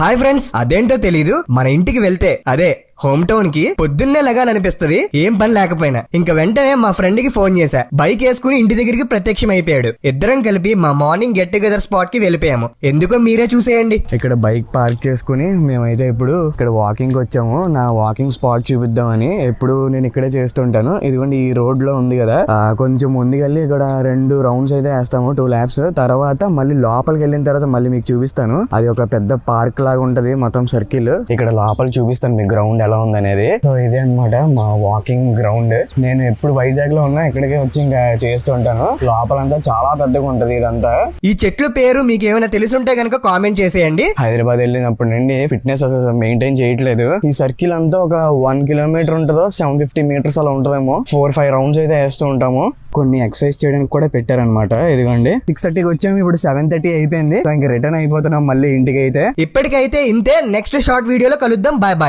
Hi friends, అదేంటో తెలీదు మన ఇంటికి వెళ్తే అదే హోమ్ టౌన్ కి పొద్దున్నే లగాలనిపిస్తది ఏం పని లేకపోయినా. ఇంకా వెంటనే మా ఫ్రెండ్ కి ఫోన్ చేశా. బైక్ వేసుకుని ఇంటి దగ్గరికి ప్రత్యక్షం అయిపోయాడు. ఇద్దరం కలిపి మా మార్నింగ్ గెట్ టుగెదర్ స్పాట్ కి వెళ్ళిపోయాము. ఎందుకో మీరే చూసేయండి. ఇక్కడ బైక్ పార్క్ చేసుకుని మేమైతే ఇప్పుడు ఇక్కడ వాకింగ్ వచ్చాము. నా వాకింగ్ స్పాట్ చూపిద్దామని. ఎప్పుడు నేను ఇక్కడే చేస్తుంటాను. ఇదిగోండి ఈ రోడ్ లో ఉంది కదా, కొంచెం ముందుకెళ్ళి ఇక్కడ 2 రౌండ్స్ అయితే వేస్తాము, 2 laps. తర్వాత మళ్ళీ లోపలికి వెళ్ళిన తర్వాత మళ్ళీ మీకు చూపిస్తాను. అది ఒక పెద్ద పార్క్ లాగా ఉంటది, మొత్తం సర్కిల్. ఇక్కడ లోపల చూపిస్తాను మీకు గ్రౌండ్ ఎలా ఉంది అనేది. సో ఇదే అనమాట మా వాకింగ్ గ్రౌండ్. నేను ఎప్పుడు వైజాగ్ లో ఉన్నా ఇక్కడికి వచ్చి ఇంకా చేస్తూ ఉంటాను. లోపలంతా చాలా పెద్దగా ఉంటది ఇదంతా. ఈ చెట్ల పేరు మీకు ఏమైనా తెలుసుంటే కనుక కామెంట్ చేసేయండి. హైదరాబాద్ వెళ్ళినప్పటి నుండి ఫిట్నెస్ అసలు మెయింటైన్ చేయట్లేదు. ఈ సర్కిల్ అంతా ఒక 1 కిలోమీటర్ ఉంటుందో, 750 meters అలా ఉంటుందేమో. 4-5 రౌండ్స్ అయితే వేస్తూ ఉంటాము. కొన్ని ఎక్సర్సైజ్ చేయడానికి కూడా పెట్టారనమాట. ఇదిగోండి 6:30కి వచ్చాము, ఇప్పుడు 7:30 అయిపోయింది. ఇంకా రిటర్న్ అయిపోతున్నాం మళ్ళీ ఇంటికి. అయితే ఇప్పటికైతే ఇంతే. నెక్స్ట్ షార్ట్ వీడియోలో కలుద్దాం. Bye bye.